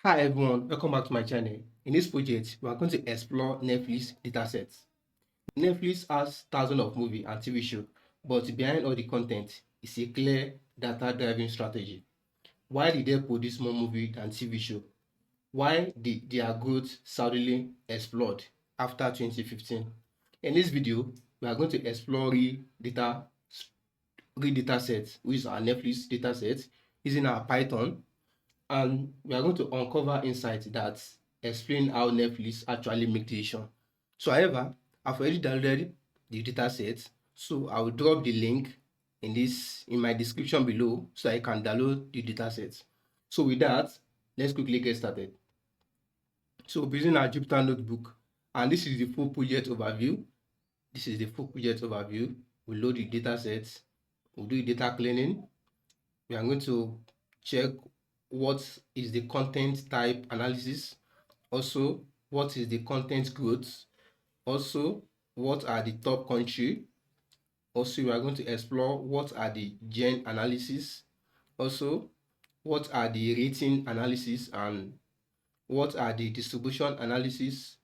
Hi everyone, welcome back to my channel. In this project, we are going to explore Netflix datasets. Netflix has thousands of movies and TV shows, but behind all the content is a clear data-driven strategy. Why did they produce more movies than TV shows? Why did their growth suddenly explode after 2015? In this video, we are going to explore real data sets, which is our Netflix dataset, using our Python, and we are going to uncover insights that explain how Netflix actually make decision. So however, I've already downloaded the dataset, so I will drop the link in my description below so I can download the dataset. So with that, let's quickly get started. So using our Jupyter notebook, and this is the full project overview. This is the full project overview. We load the datasets, we'll do data cleaning. We are going to check what is the content type analysis, also what is the content growth, also what are the top country, also we are going to explore what are the gen analysis, also what are the rating analysis, and what are the distribution analysis,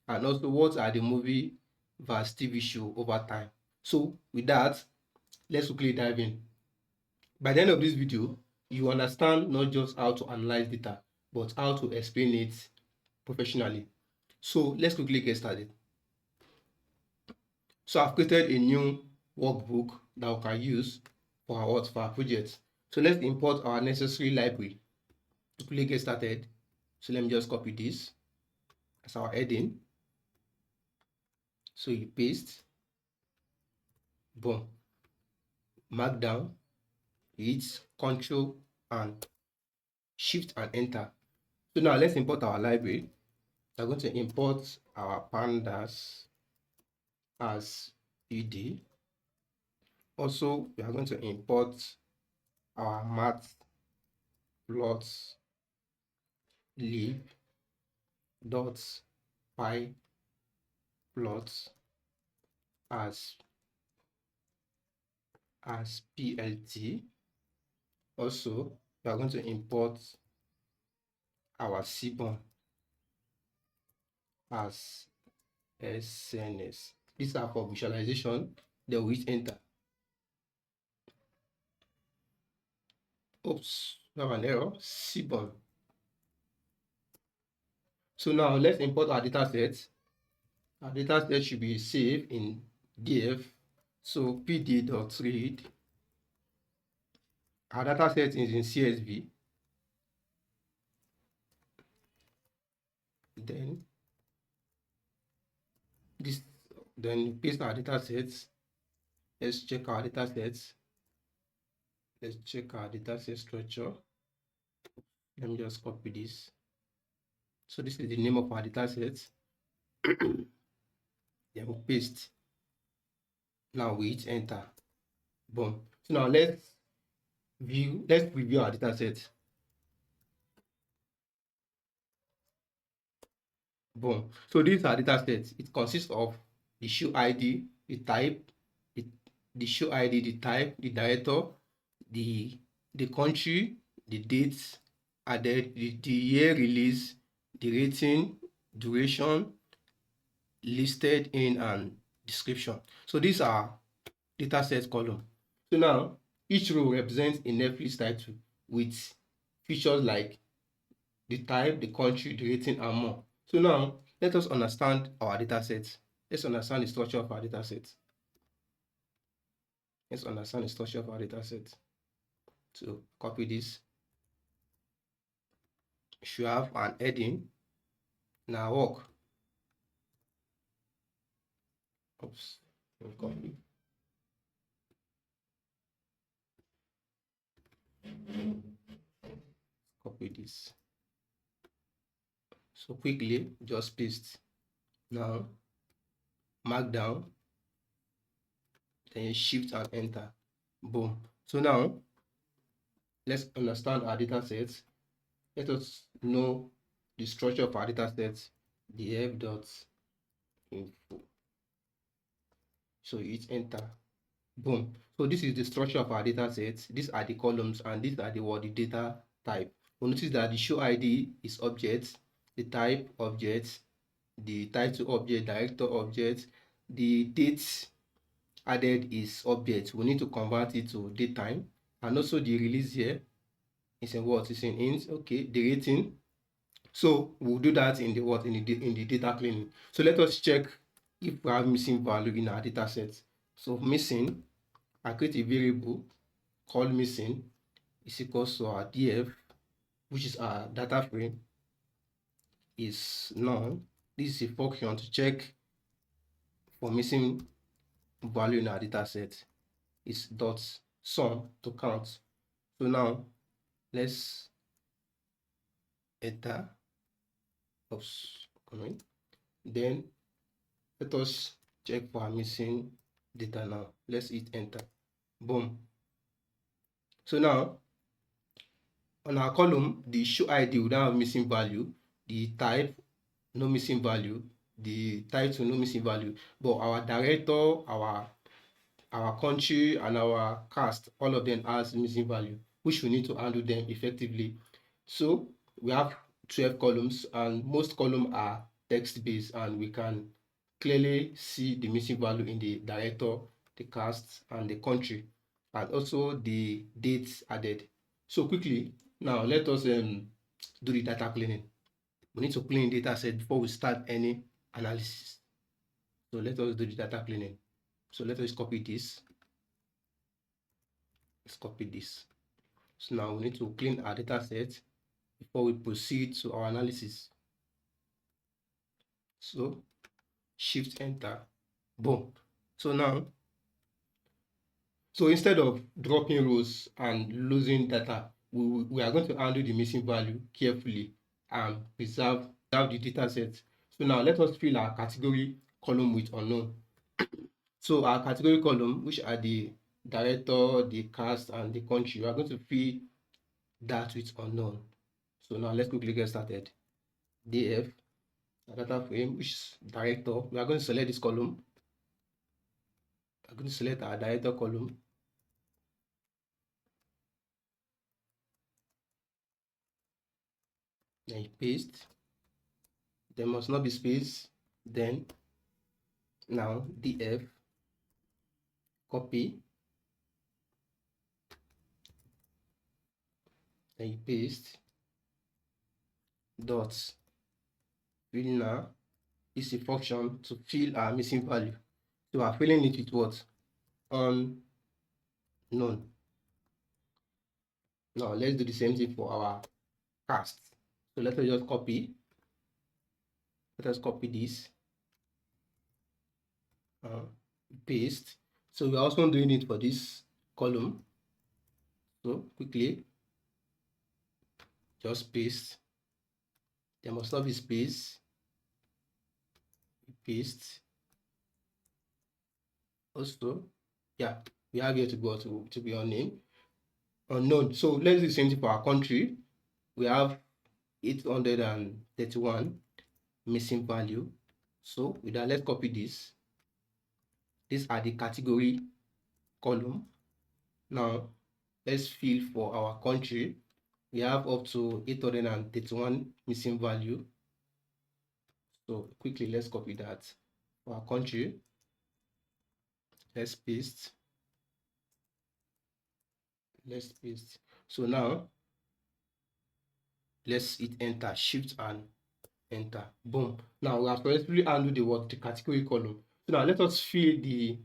and also what are the movie versus TV show over time. So with that, let's quickly dive in. By the end of this video, you understand not just how to analyze data, but how to explain it professionally. So let's quickly get started. So I've created a new workbook that we can use for our project. So let's import our necessary library. Quickly get started. So let me just copy this as our heading. So you paste, boom, mark down, hit Control and Shift and enter. So now let's import our library. We're going to import our Pandas as ED. Also, we are going to import our Matplotlib dot pyplot as plt. Also, we are going to import our Seaborn as SNS. These are for visualization. Then we hit enter. Oops, we have an error. Seaborn. So now let's import our data set. Our data set should be saved in df. So pd.read. Our data set is in CSV. Then paste our data sets. Let's check our data sets. Let's check our data set structure. Let me just copy this. So this is the name of our data set. Then we paste. Now we hit enter. Boom. So now let's review our data set. Boom. So these are data sets. It consists of the show ID, the type, the show ID, the type, the director, the country, the dates, and the year release, the rating, duration, listed in, and description. So these are data set column. So now each row represents a Netflix title with features like the type, the country, the rating, and more. So now let us understand our data set. Let's understand the structure of our data set. Let's understand the structure of our data set. So copy this. Should have an heading. Now work. Oops. Copy. Copy this. So quickly just paste. Now mark down. Then shift and enter. Boom. So now let's understand our data sets. Let us know the structure of our data sets. df.info. So hit enter. Boom. So this is the structure of our data sets. These are the columns and these are the data type. we'll notice that the show ID is object, the type object, the title object, director object, the date added is object. We need to convert it to date time, and also the release here is in what? It's in int. Okay, the rating. So we'll do that in the what? In the data cleaning. So let us check if we have missing value in our data set. So missing, I create a variable called missing is equals to our df, which is our data frame, is none. This is a function to check for missing value in our data set. Is dot sum to count. So now let's enter. Oops, coming. Then let us check for our missing data now. Let's hit enter. Boom. So now on our column, the show ID will now have missing value, the type no missing value, the title no missing value, but our director, our country, and our cast, all of them has missing value, which we need to handle them effectively. So we have 12 columns, and most columns are text based, and we can clearly see the missing value in the director, the cast, and the country, and also the dates added. So quickly now let us do the data cleaning. We need to clean data set before we start any analysis. So let us do the data cleaning. So let us copy this. Let's copy this. So now we need to clean our data set before we proceed to our analysis. So shift enter, boom. So now, so instead of dropping rows and losing data, we are going to handle the missing value carefully and preserve the data set. So now let us fill our category column with unknown. So our category column, which are the director, the cast, and the country, we are going to fill that with unknown. So now let's quickly get started. df data frame, which is director. We are going to select this column. We are going to select our director column. Then you paste. There must not be space. Then now df copy. Then you paste. Dots. Fill now is a function to fill our missing value. So we are filling it with what? Unknown. Now let's do the same thing for our cast. So let us just copy. Let us copy this. Paste. So we're also doing it for this column. So quickly, just paste. There must not be space. Paste. Also, yeah, we have here to go to be unnamed. Unknown. So let's do the same thing for our country. We have 831 missing value. So with that, let's copy this. These are the category column. Now let's fill for our country. We have up to 831 missing value. So quickly, let's copy that for our country. Let's paste. Let's paste. So now let's hit enter, shift and enter. Boom. Now we have successfully handled the category column. So now let us fill the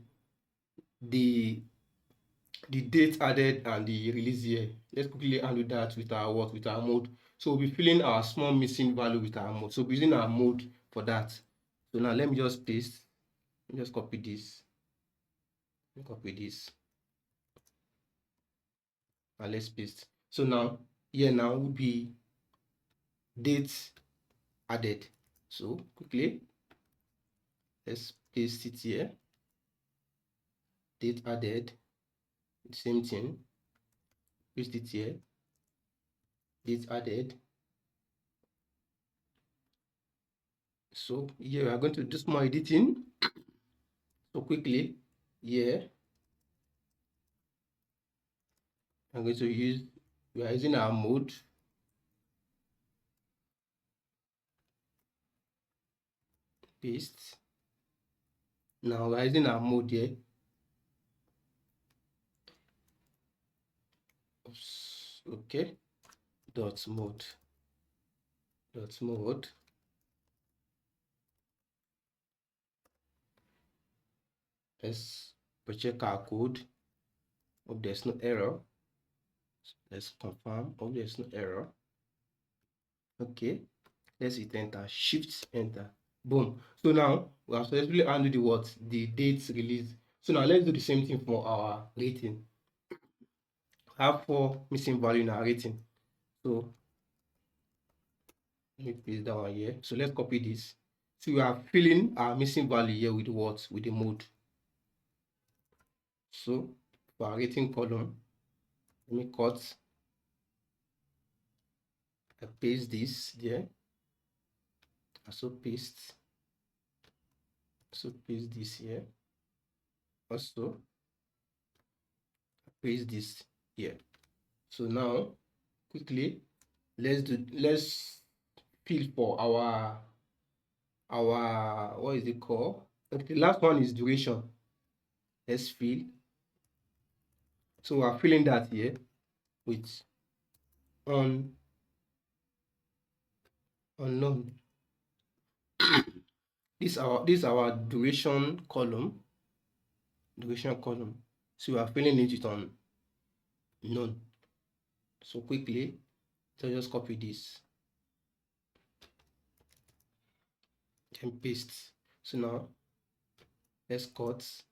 date added and the release year. Let's quickly handle that with our mode. So we'll be filling our small missing value with our mode. So we're using our mode for that. So now let me just paste. Let me just copy this. Copy this. And let's paste. So now here now will be date added. So quickly, let's paste it here. Date added. Same thing. Paste it here. Date added. So here we are going to do some more editing. So quickly, here I'm going to use, we are using our mode. paste. Now we're using our mode here. Oops. Okay, dot mode. Let's check our code. Hope there's no error. Let's confirm. Hope there's no error. Okay, let's hit enter. Shift enter. Boom. So now we have successfully handled the date release. So now let's do the same thing for our rating. I have 4 missing value in our rating. So let me paste that one here. So let's copy this. So we are filling our missing value here with what? With the mode. So for our rating column, let me cut. I paste this there. Also paste this here. Also paste this here. So now quickly let's fill for our what is it called? Okay, the last one is duration. Let's fill. So we're filling that here with unknown. This is our duration column. So we are filling it with unknown. So quickly, so just copy this. Then paste. So now let's cut.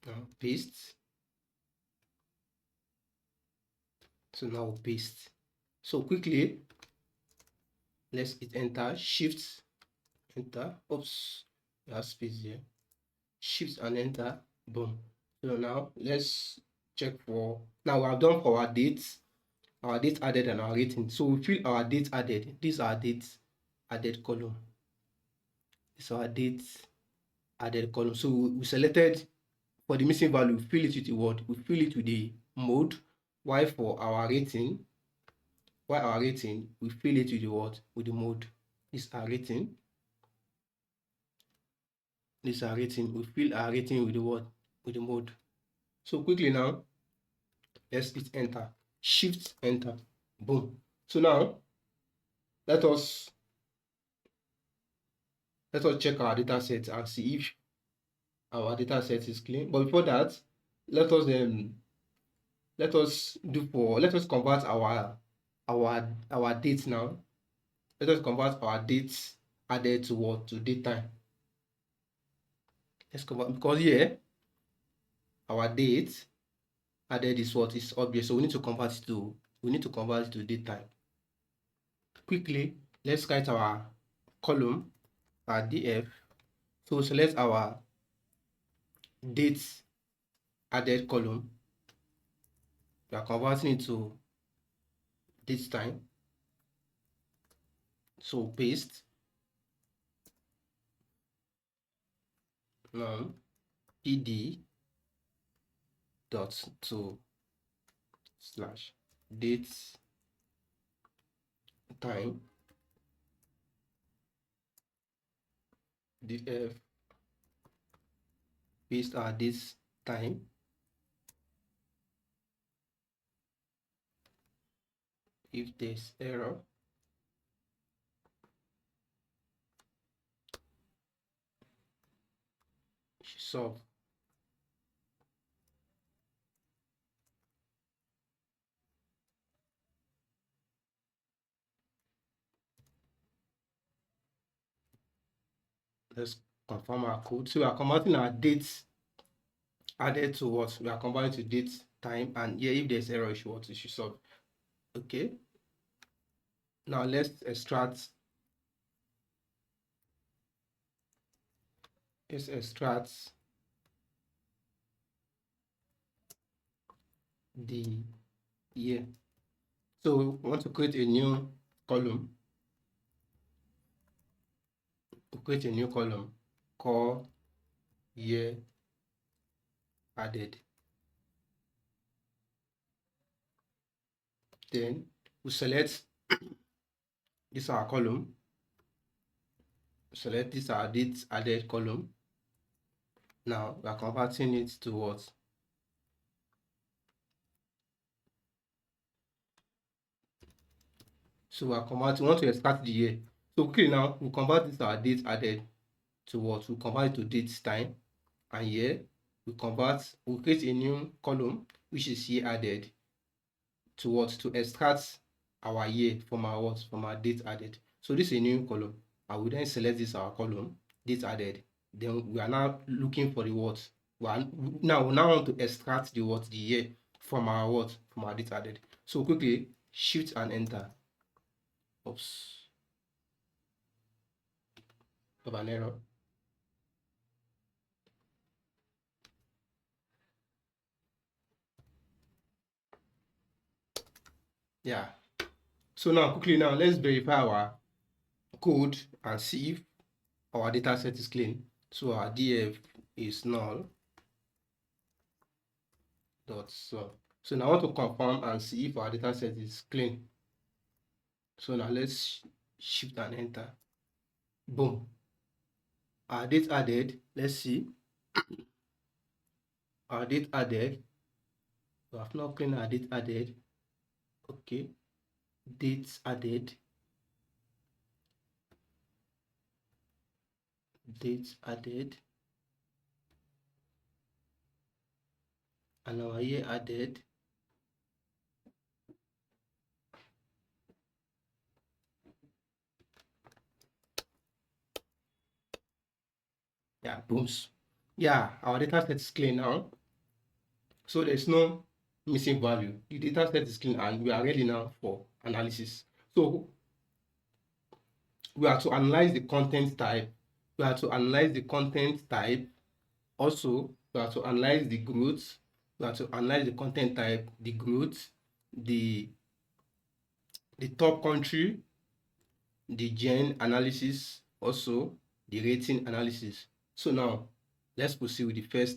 Now paste. So now paste. So quickly, let's hit enter. Shift enter. Oops, we have space here. Shift and enter. Boom. So now let's check for. Now we have done for our dates. Our date added and our rating. So we fill our date added. This is our date added column. This is our date added column. So we selected for the missing value, we fill it with the word. We fill it with the mode. While for our rating, we fill it with the word, with the mode. This is our rating. This is our rating. We fill our rating with the word, with the mode. So quickly now, let's hit enter. Shift enter. Boom. So now let us check our data set and see if our data set is clean. But before that, let us convert our date now. Let us convert our dates added to what? To date time. Let's convert, because here our date added is what? Is object. So we need to convert it to date time. Quickly, let's write our column, our df. So select our date added column. We are converting it to date time. So paste. Now ed dot to slash date time df, paste our date time. If there's error, solve. Let's confirm our code. So we are converting our dates added to what? We are converting to date time, and here if there's error, it should solve. Okay. Now let's extract the year. So we want to create a new column. Called year added. Then we select this our column. select this our date added column. Now we are converting it to what? So we are converting, we want to extract the year. So quickly now, we convert this our date added to what? We convert it to date time and year. We create a new column, which is year added, to what? To extract our year from our what? From our date added. So this is a new column. I will then select this our column, date added. Then we are now looking for the what? We now want to extract the what? The year from our what? From our date added. So quickly, shift and enter. Oops. Of an error. Yeah. So now quickly now let's verify our code and see if our data set is clean. So our df is null dot so now I want to confirm and see if our data set is clean. So now let's shift and enter. Boom. Our date added, let's see. Our date added. We have not cleaned our date added. Okay. Dates added. Dates added. And our year added. Yeah, booms. Yeah, our data set is clean now. So there's no missing value. The data set is clean and we are ready now for analysis. So we are to analyze the content type. We are to analyze the content type. Also, we are to analyze the growth. We are to analyze the content type, the growth, the top country, the gen analysis, also the rating analysis. So now let's proceed with the first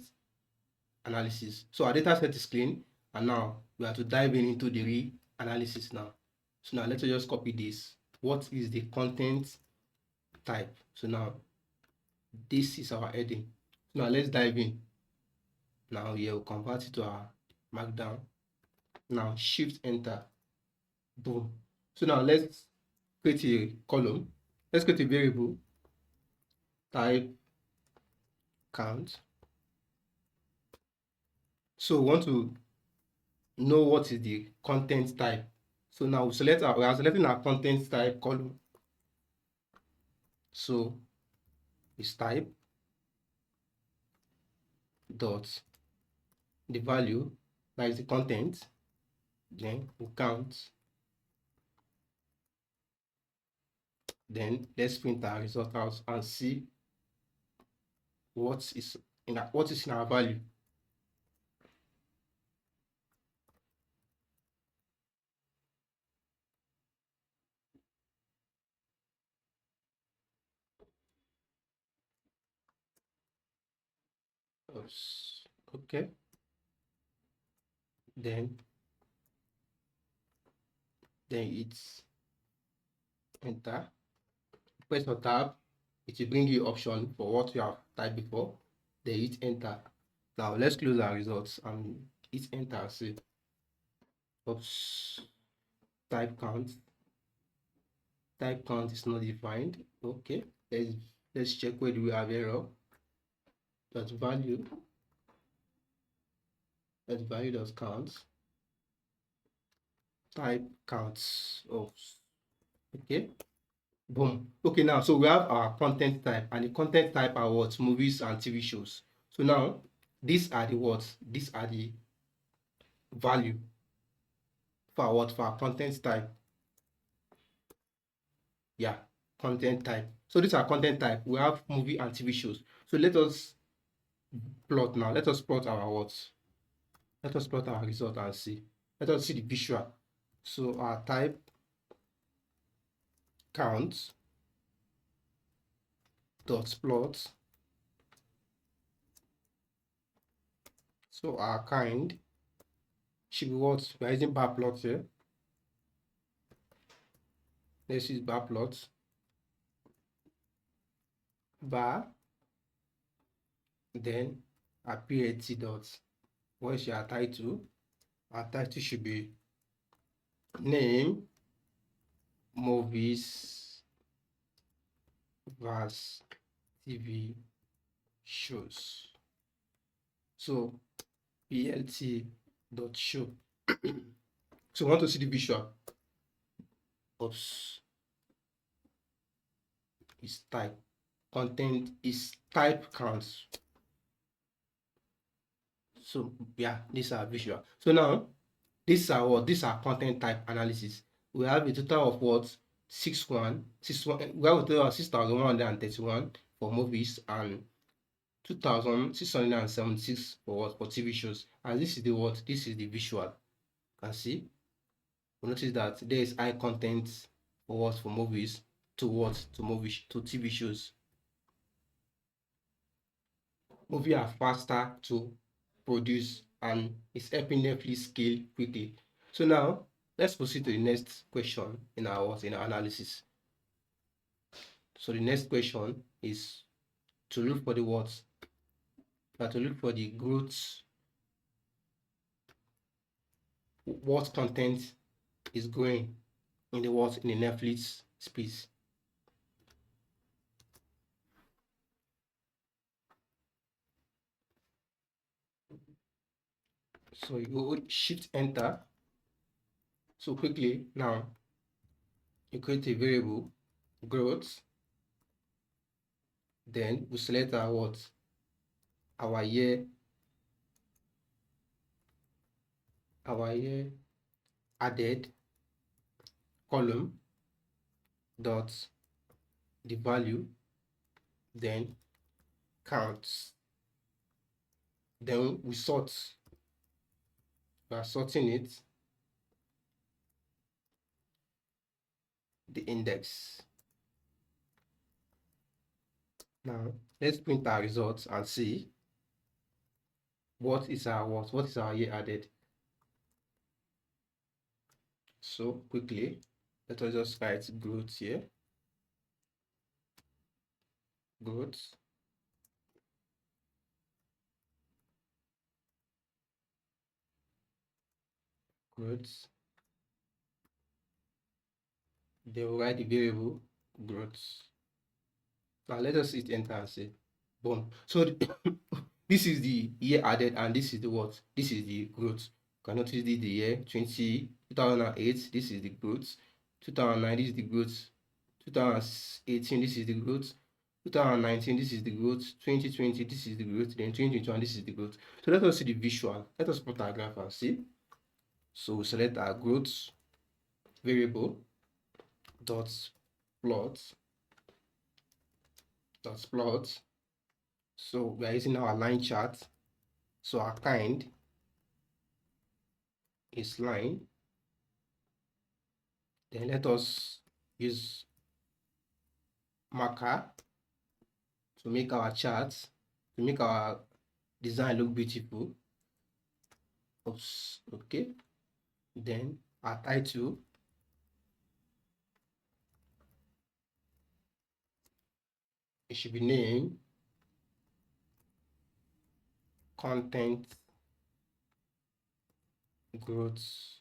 analysis. So our data set is clean, and now we have to dive into the re-analysis now. So now let's just copy this. What is the content type? So now this is our heading. So now let's dive in. Now here we'll convert it to our markdown. Now shift enter. Boom. So now let's create a column. Let's create a variable type count. So we want to know what is the content type. So now we are selecting our content type column. So it's type dot the value, that is the content, then we count, then let's print our result out and see what is in our value. Oops. Okay, then it's enter, press your tab, it will bring you option for what you have typed before, then hit enter. Now let's close our results and hit enter and see. Oops. Type count is not defined. Okay, let's check where do we have error. That value does count. Type counts. Oh, okay. Boom. Okay, now so we have our content type, and the content type are what? Movies and TV shows. So now these are the what? These are the value for what? For our content type. Yeah, content type. So these are content type. We have movie and TV shows. So let us plot now. Let us plot our what? Let us plot our result and see. Let us see the visual. So our type count dot plot. So our kind should be what? We are using bar plot here. Let's use bar plot. bar, then our PLT dot. What is your title? Our title should be name movies vs TV shows. So PLT dot show. So we want to see the visual. Oops. Is type. Content is type counts. So yeah, these are visual. So now these are what? These are content type analysis. We have a total of what? 61. We have a total of 6,131 for movies and 2,676 for what? For TV shows. And this is the what? This is the visual. You can see. We notice that there is high content for what? For movies to what? To movies to TV shows. Movies are faster to produce and it's helping Netflix scale quickly. So now let's proceed to the next question in our analysis. So the next question is to look for the what? To look for the growth. What content is growing in the what? In the Netflix space. So you would shift enter. So quickly now you create a variable growth. Then we select our what? Our year added column dot the value, then counts. Then we sort. We are sorting it, the index. Now let's print our results and see what is our year added. So quickly, let us just write growth here. Growth. Growth. Then we'll write the variable growth. Now let us hit enter and say boom. So this is the year added and this is the what? This is the growth. You can notice the year 2008, this is the growth. 2009, this is the growth. 2018, this is the growth. 2019, this is the growth. 2020, this is the growth. Then 2021, this is the growth. So let us see the visual. Let us put our graph and see. So we select our growth variable dot plot. So we are using our line chart. So our kind is line. Then let us use marker to make our charts, to make our design look beautiful. Oops, okay. Then our title, it should be named content growth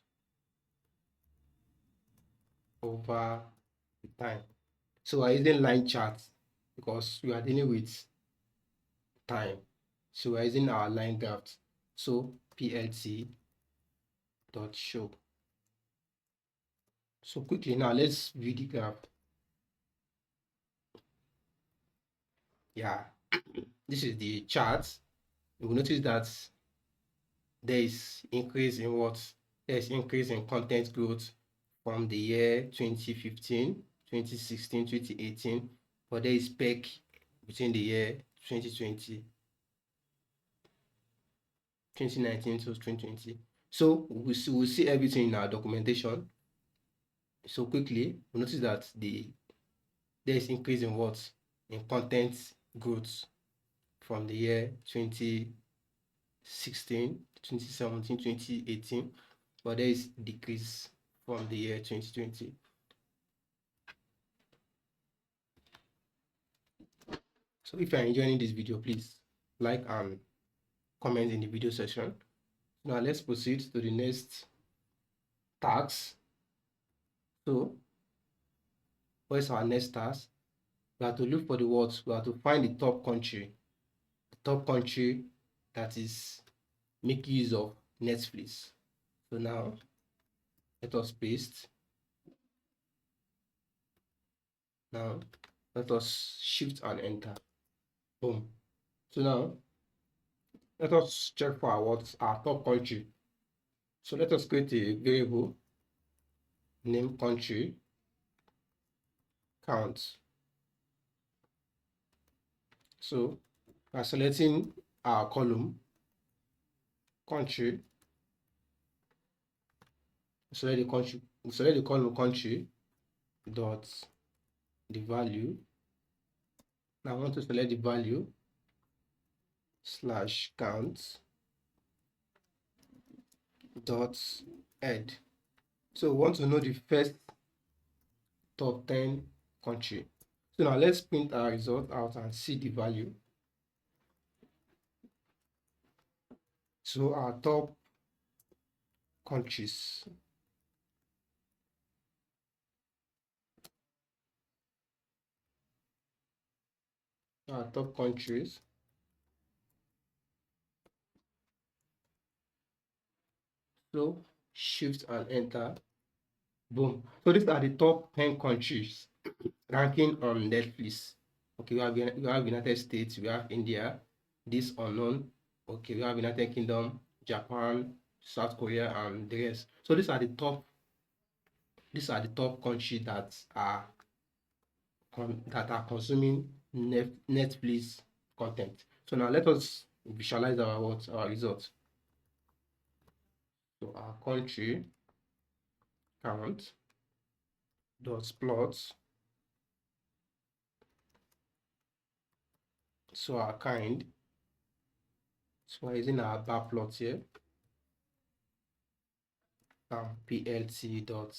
over time. So we're using line charts because we are dealing with time. So we're using our line graph. So PLT dot show. So quickly now let's view the graph. Yeah, this is the chart. You will notice that there is increase in what? There's increase in content growth from the year 2015, 2016, 2018, but there is peak between the year 2020, 2019 to 2020. So we'll see everything in our documentation. So quickly, we notice that there is increase in what? In content growth from the year 2016, 2017, 2018, but there is decrease from the year 2020. So if you're enjoying this video, please like and comment in the video section. Now let's proceed to the next task. So what is our next task? We have to look for the words. We have to find the top country that is making use of Netflix. So now let us paste. Now let us shift and enter. Boom. So now let us check for our top country. So let us create a variable, name country, count. So we are selecting our column, country. Select the column country dot the value. Now I want to select the value slash count dot head. So we want to know the first top 10 country. So now let's print our result out and see the value. So our top countries. Our top countries. So shift and enter. Boom. So these are the top 10 countries ranking on Netflix. Okay, we have United States, we have India, this unknown. Okay, we have United Kingdom, Japan, South Korea, and the rest. So these are the top countries that are consuming Netflix content. So now let us visualize our results. So our country count dot plot. So our kind. So we're using our bar plot here. PLT dot.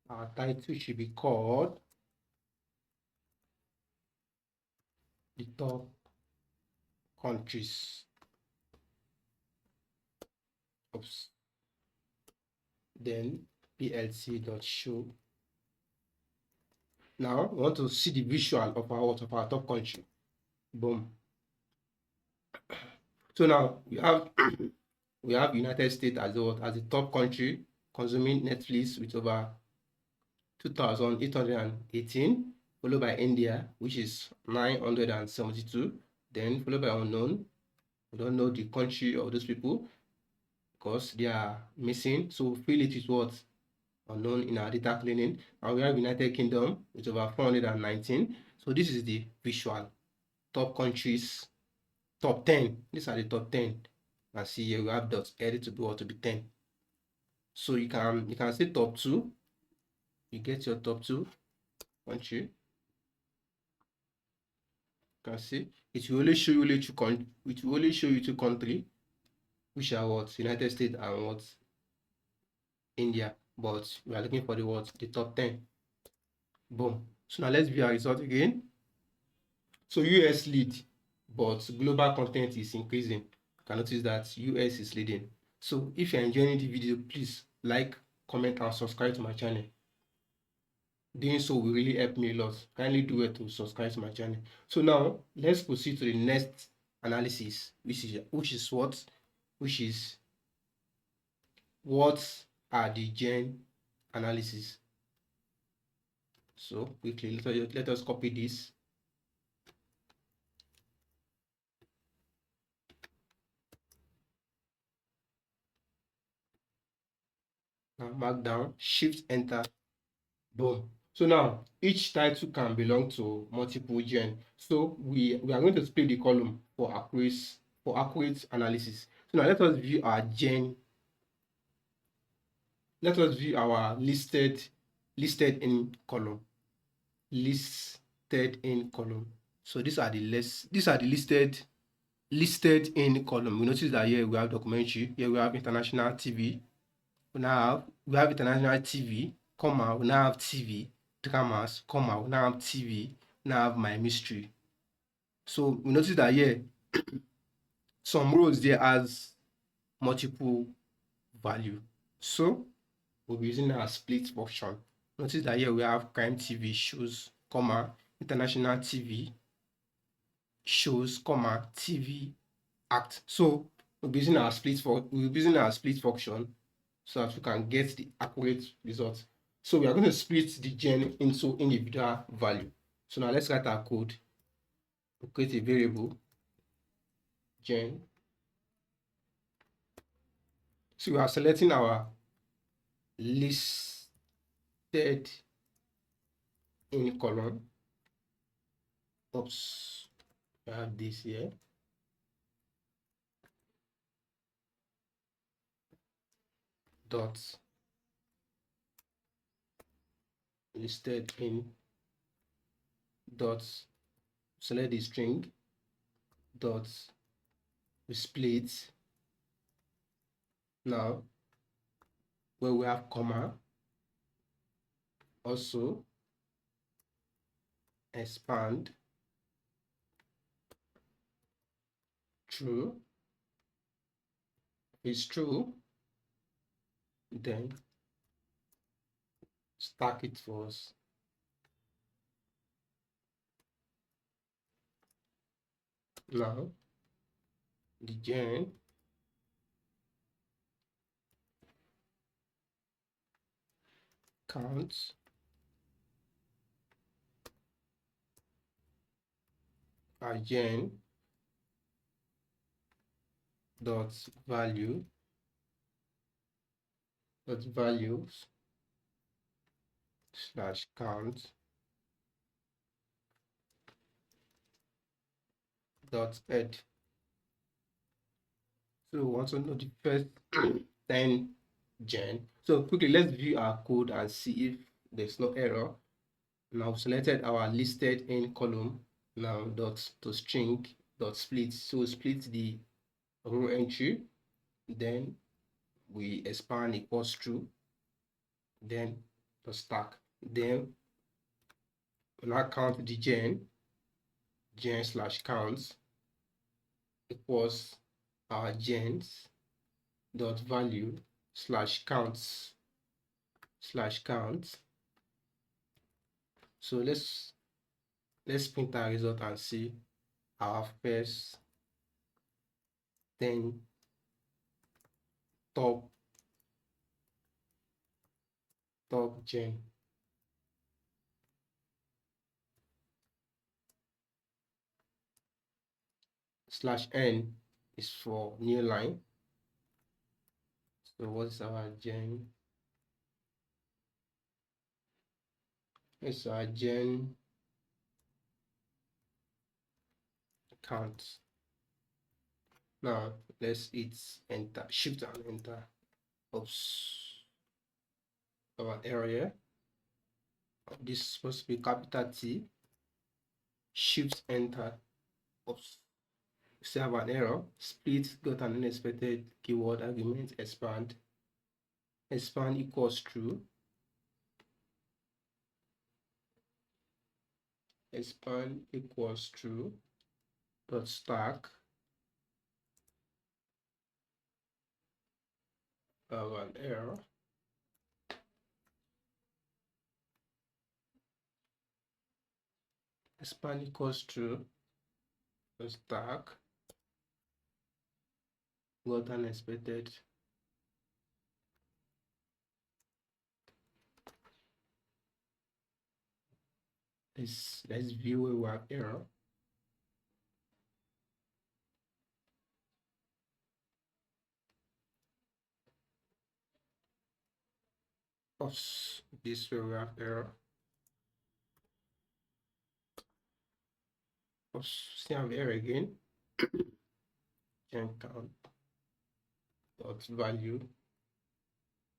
Our title should be called the top countries. Oops. Then PLT dot show. Now we want to see the visual of our top country. Boom. So now we have United States as the top country consuming Netflix with over 2,818, followed by India, which is 972, then followed by unknown. We don't know the country of those people because they are missing. So fill it with what? Unknown in our data cleaning. And we have United Kingdom with over 419. So this is the visual top countries, top 10. These are the top 10. And see here we have dots edit to be 10. So you can say top 2. You get your top 2 country. You can see it will only show you two countries, which are what? United States and what? India. But we are looking for the top 10. Boom. So now let's view our result again. So US lead, but global content is increasing. You can notice that US is leading. So if you're enjoying the video, please like, comment, and subscribe to my channel. Doing so will really help me a lot. Kindly do it to subscribe to my channel. So now let's proceed to the next analysis, which is what are the gen analysis. So quickly let us copy this. Now mark down, shift enter, boom. So now each title can belong to multiple gen. So we are going to split the column for accurate analysis. So now let us view our gen. Let us view our listed in column. Listed in column. So these are the listed in column. We notice that here we have documentary, here we have international TV. We have international TV, we now have TV dramas, we now have TV, we now have my mystery. So we notice that here some rows there has multiple value. So we'll be using our split function. Notice that here we have crime TV shows, comma, international TV shows, comma, TV act. So we'll be using our split function so that we can get the accurate result. So we are going to split the gen into individual value. So now let's write our code. We'll create a variable gen. So we are selecting our listed in column. Oops, I have this here. Dot listed in dot select the string dot split. Now where we have comma, also expand true. If it's true, then stack it for us. Now the gen counts our gen dot value dot values slash count dot add. So we want to know the first 10 gen. So quickly let's view our code and see if there's no error. Now we've selected our listed in column. Now dot to string dot split. So split the row entry, then we expand equals true, then the stack, then we now count the gen slash counts equals our gens dot value slash counts slash count. So let's print our result and see our first 10 top gen. Slash n is for new line. So what's our gen? It's our gen count. Now let's hit enter, shift and enter. Oops, our area. This is supposed to be capital T. Shift enter. Oops, we have an error. Split got an unexpected keyword argument. Expand equals true. Expand equals true. Dot stack. An error. Expand equals true. Dot stack. Got unexpected. Let's view where we have error. Oops, this where we have error. Oops, still have error again. Gen count dot value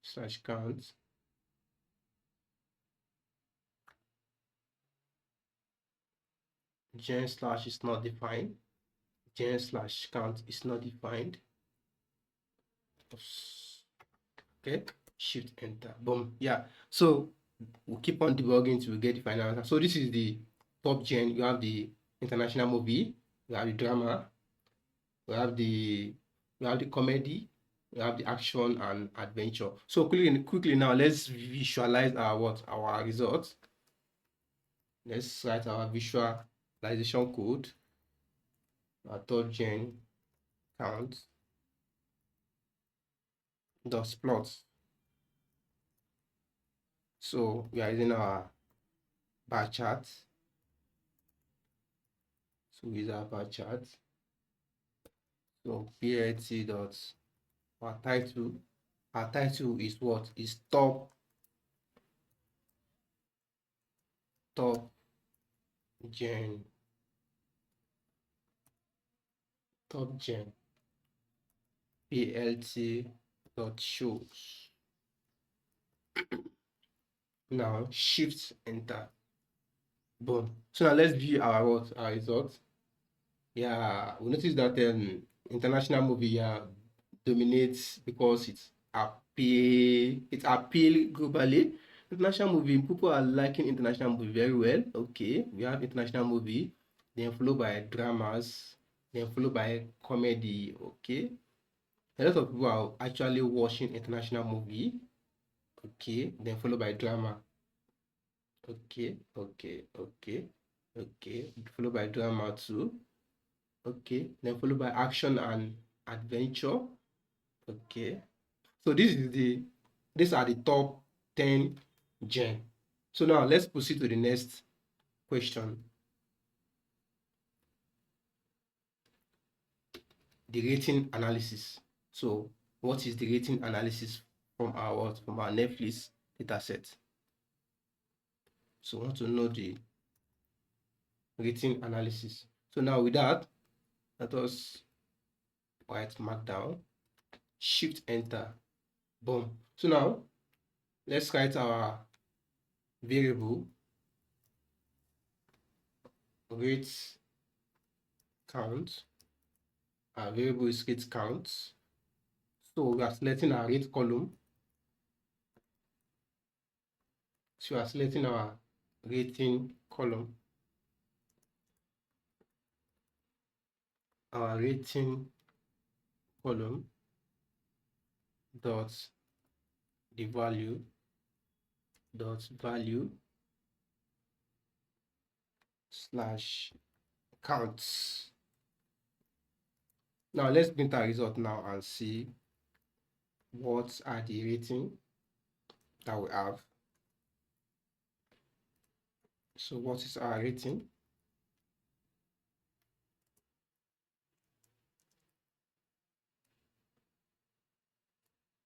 slash count. Gen slash is not defined. Gen slash count is not defined. Oops. Okay, shift enter, boom. Yeah, so we'll keep on debugging till we get the final answer. So this is the top gen. You have the international movie, we have the drama, we have the comedy, we have the action and adventure. So quickly now, let's visualize our results. Let's write our visualization code, our third gen count dot plot. So we are using our bar chart. So we use our bar chart. So PLT dot our title. Our title is what? Is top gen PLT dot shows. Now shift enter. Boom. So now let's view our results. Yeah, we notice that international movie dominates because it appeal globally. International movie, people are liking international movie very well. Okay, we have international movie, then followed by dramas, then followed by comedy. Okay, a lot of people are actually watching international movie. Okay, then followed by drama. Okay, followed by drama too. Okay, then followed by action and adventure. Okay, so these are the top 10 gen. So now let's proceed to the next question. The rating analysis. So what is the rating analysis from our Netflix dataset? So I want to know the rating analysis. So now with that, let us write markdown, shift enter, boom. So now let's write our variable rate count. Our variable is rate count. So we are selecting our rate column. So we are selecting our rating column. Our rating column dot the value slash counts. Now let's print our result now and see what are the rating that we have. So what is our rating?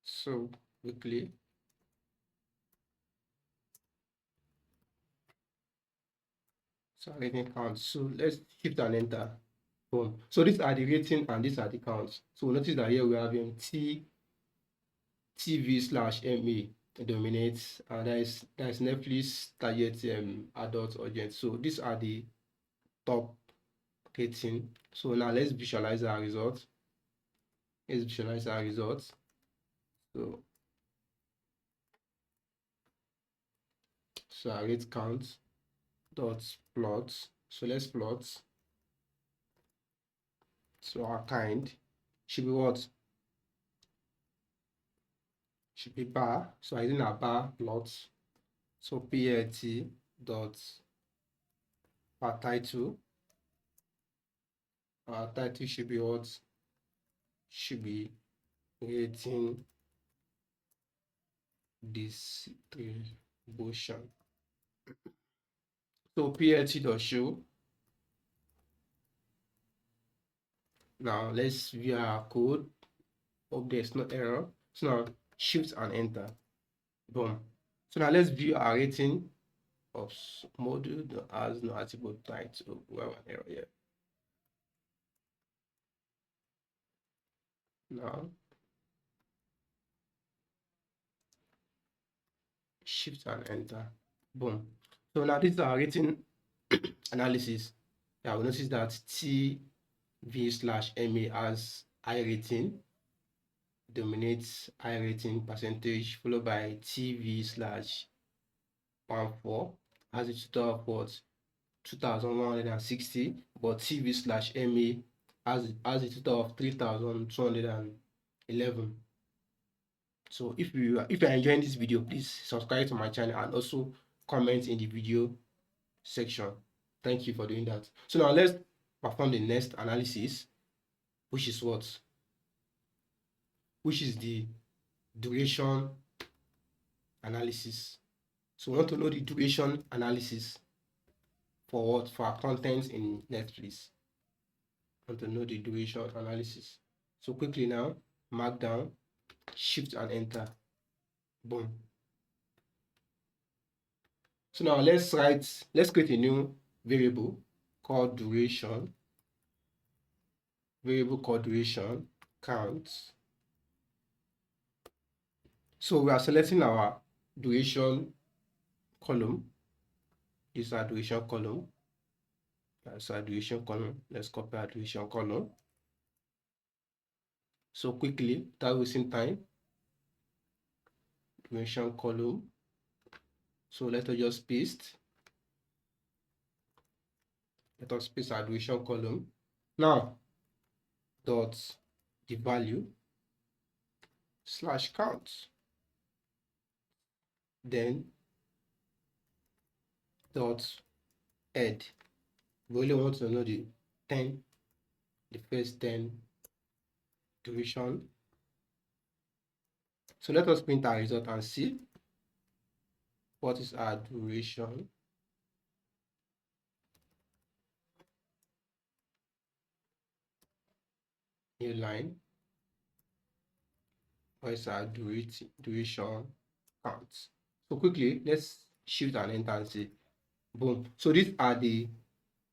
So quickly, so rating count. So let's shift and enter. Boom. So these are the rating and these are the counts. So notice that here we have TV/MA dominates, and that is Netflix target adult audience. So these are the top rating. So now let's visualize our results. So our rate count dot plot. So let's plot. So our kind should be what? Should be bar. So I using a bar plot. So PLT dot our title. Our title should be what? Should be rating distribution. So PLT dot show. Now let's view our code. Hope there's no error. So now shift and enter. Boom. So now let's view our rating of module that has no attribute title. We have an error here. Now shift and enter. Boom. So now this is our rating analysis. Yeah, we notice that TV/MA has high rating, dominates high rating percentage, followed by TV/14 has a total of what? 2,160, but TV/MA has a total of 3,211. So if you are enjoying this video, please subscribe to my channel and also comment in the video section. Thank you for doing that. So now let's perform the next analysis, which is what? Which is the duration analysis. So we want to know the duration analysis for what? For our content in Netflix. We want to know the duration analysis. So quickly now, mark down, shift and enter. Boom. So now let's create a new variable called duration. Variable called duration count. So we are selecting our duration column. This is our duration column. That's our duration column. Let's copy our duration column. So quickly, without wasting time, duration column. So let us just paste. Let us paste our duration column. Now, dot the value slash count. Then dot head. We only want to know the first 10 duration. So let us print our result and see what is our duration. New line. What is our duration count? So quickly, let's shift and enter and see. Boom. So these are the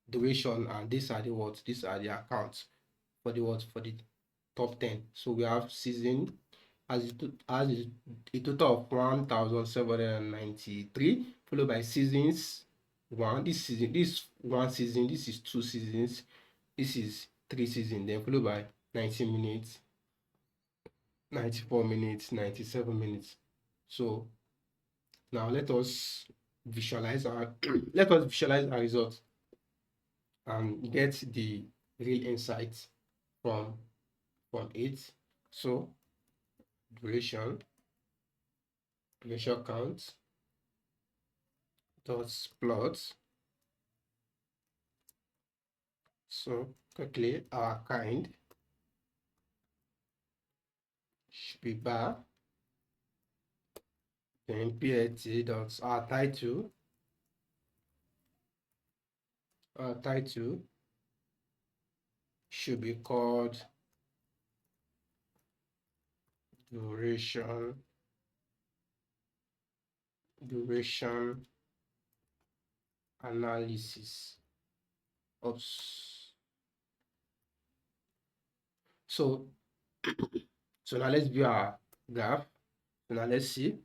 duration and these are the what? These are the accounts for the what? For the top 10. So we have season has a total of 1,793, followed by seasons 1. This one season, this is 2 seasons, this is 3 seasons, then followed by 90 minutes, 94 minutes, 97 minutes. So now let us visualize our result and get the real insights from it. So duration count dot plot. So quickly, our kind should be bar, then PLT dot our title should be called duration analysis. Oops. So now let's view our graph. So now let's see.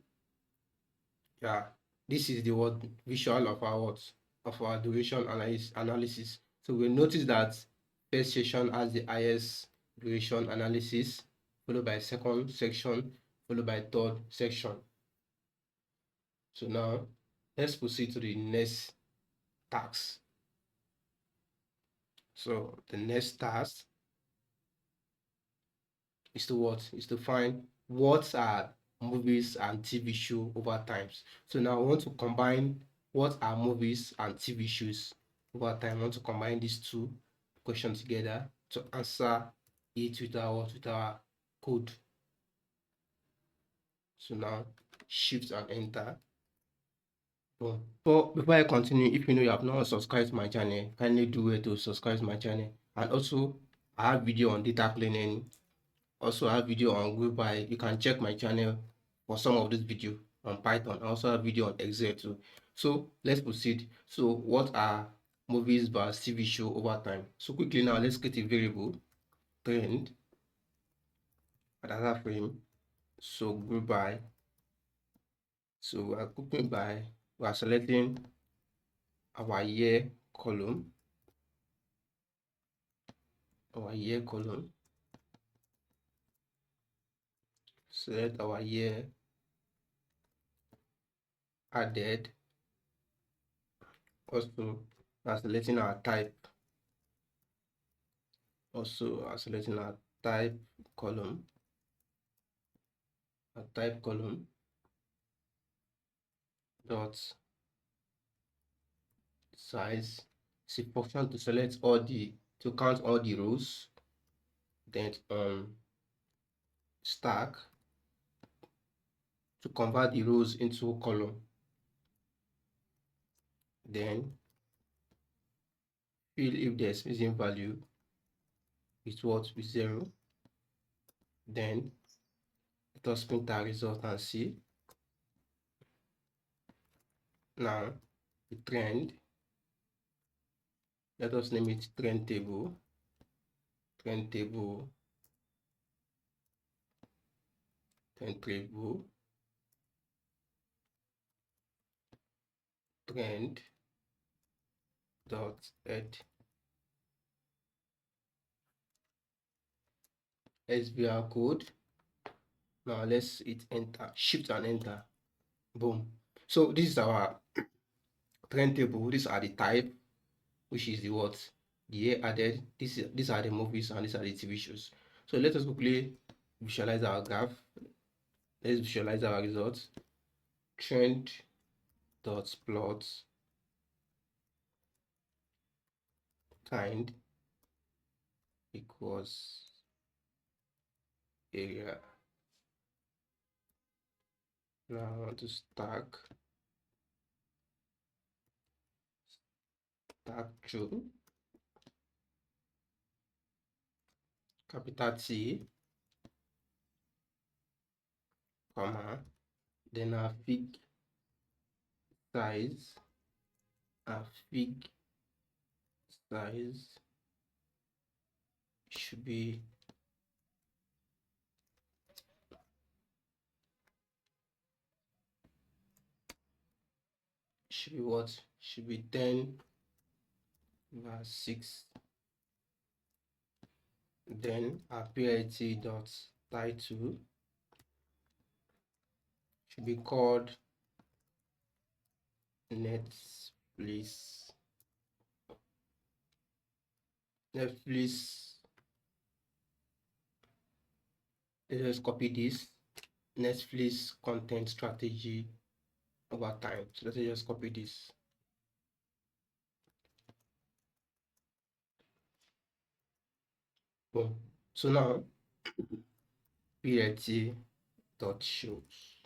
Yeah, this is the word visual of our duration analysis. So we'll notice that first section has the highest duration analysis, followed by second section, followed by third section. So now let's proceed to the next task. So the next task is to what? Is to find what are movies and TV shows over times. So now I want to combine what are movies and TV shows over time. I want to combine these two questions together to answer it with our code. So now shift and enter. Boom. But before I continue, if you know you have not subscribed to my channel, kindly do it to subscribe to my channel. And also I have video on data cleaning. Also I have video on Groupby. You can check my channel for some of this video on Python. I also have video on Excel too. So let's proceed. So what are movies versus TV show over time? So quickly now let's create a variable trend data frame. So Groupby. So we are grouping by, we are selecting our year column. Select our year added. Also selecting our type. Also selecting our type column. A type column dot size. It's a function to select to count all the rows. Then stack to convert the rows into column. Then fill if there's missing value with what? With 0. Then let us print our result and see. Now the trend, let us name it trend table. Trend table. Trend table. Trend dot add SBR code. Now let's hit enter, shift and enter. Boom. So this is our trend table. These are the type, which is the what? The year added. These are the movies and these are the TV shows. So let us quickly visualize our graph. Let's visualize our results. Trend dot plot kind equals area. Now I want to stack through capital T, comma, then our fig size, should be what? Should be 10/6. Then our PIT dot title should be called Netflix. Let's just copy this. Netflix content strategy over time. So let's just copy this. Boom. So now PIT dot shows.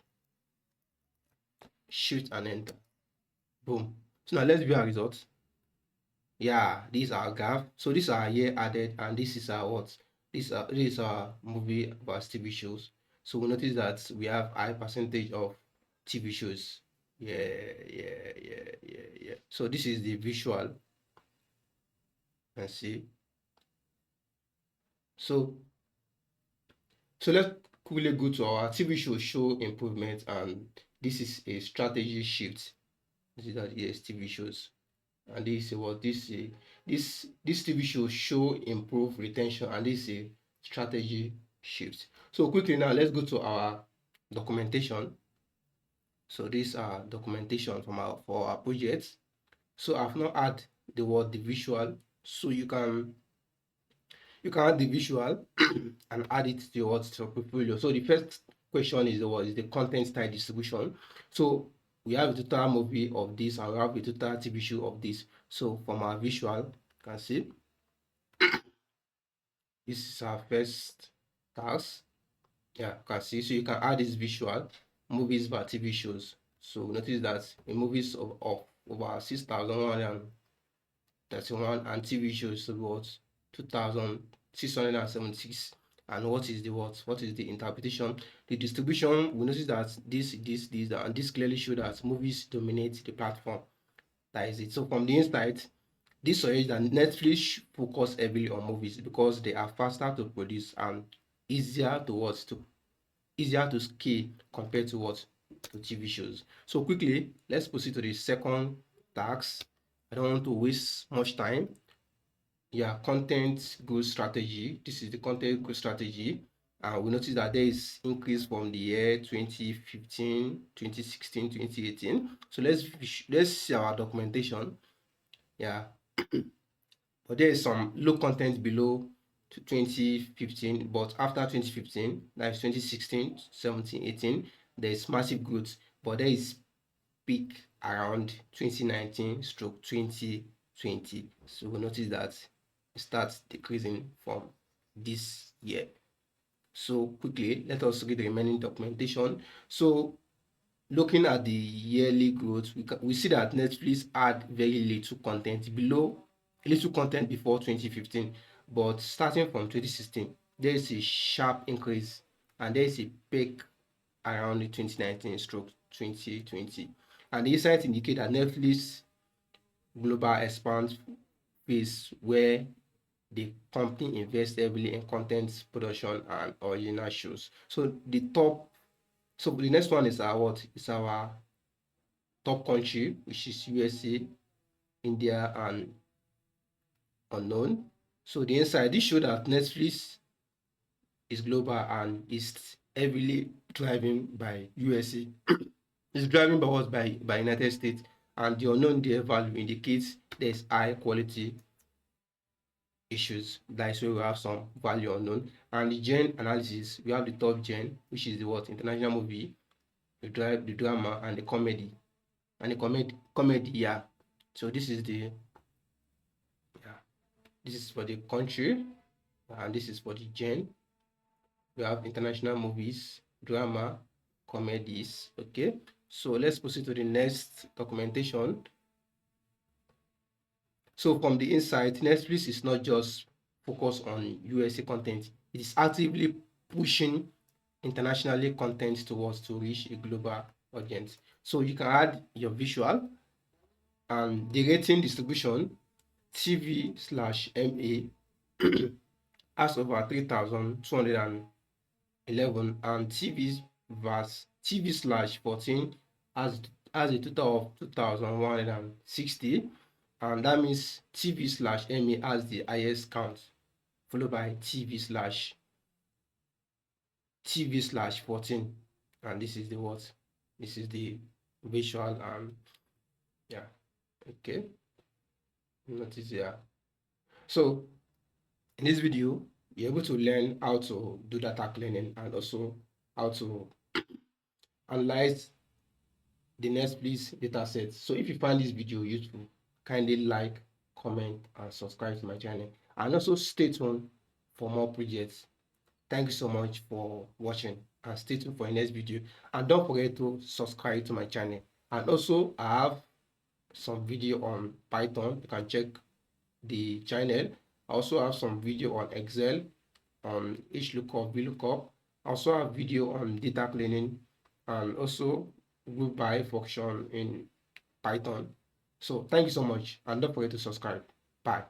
Shift and enter. Boom. So now let's view our results. Yeah, these are graph. So these are year added, and this is our what? This is our movie about TV shows. So we notice that we have high percentage of TV shows. Yeah. So this is the visual. And see. So let's quickly go to our TV show improvement, and this is a strategy shift. This is that, yes, TV shows. And this is what this TV show improve retention, and this is a strategy shift. So quickly now let's go to our documentation. So these are documentation for our projects. So I've not add the visual, so you can add the visual and add it to your portfolio. So the first question is what is the content style distribution. So we have a total movie of this and we have a total TV show of this. So from our visual, you can see this is our first task. Yeah, you can see. So you can add this visual movies by TV shows. So notice that in movies of over 6,131 and TV shows about 2,676. And what is the interpretation? The distribution, we notice that this and this clearly show that movies dominate the platform. That is it. So from the inside, this suggests that Netflix focus heavily on movies because they are faster to produce and easier to scale compared to to TV shows. So quickly, let's proceed to the second task. I don't want to waste much time. Yeah, content growth strategy. This is the content growth strategy. We notice that there is increase from the year 2015, 2016, 2018. So let's see our documentation. Yeah, but there is some low content below 2015, but after 2015, that is 2016, 17, 18, there is massive growth, but there is peak around 2019 stroke 2020. So we notice that it starts decreasing from this year. So quickly, let us read the remaining documentation. So looking at the yearly growth, we see that Netflix had very little content before 2015, but starting from 2016, there is a sharp increase, and there is a peak around the 2019 stroke 2020. And the insights indicate that Netflix global expand phase where the company invests heavily in content production and original shows. So the next one is our what? Is our top country, which is USA, India, and unknown. So the inside this show that Netflix is global and is heavily driven by USA. It's driving by what? By United States, and the unknown there value indicates there's high quality issues. That's where we have some value unknown. And the gen analysis, we have the top gen, which is the what? International movie, the drama, and the comedy. And the comedy, yeah. So this is the yeah, this is for the country, and this is for the gen. We have international movies, drama, comedies. Okay. So let's proceed to the next documentation. So from the inside, Netflix is not just focused on USA content, it is actively pushing internationally content towards to reach a global audience. So you can add your visual and the rating distribution TV/MA has over 3,211 and TV/14 has a total of 2,160, and that means TV/MA has the highest count, followed by TV/14, and this is the what? This is the visual, and yeah, okay. Notice here. So in this video, you're able to learn how to do data cleaning and also how to analyze the Netflix dataset. So if you find this video useful, kindly like, comment, and subscribe to my channel. And also stay tuned for more projects. Thank you so much for watching, and stay tuned for the next video. And don't forget to subscribe to my channel. And also I have some video on Python. You can check the channel. I also have some video on Excel, on HLOOKUP, VLOOKUP. I also have video on data cleaning and also group by function in Python. So thank you so much, and don't forget to subscribe. Bye.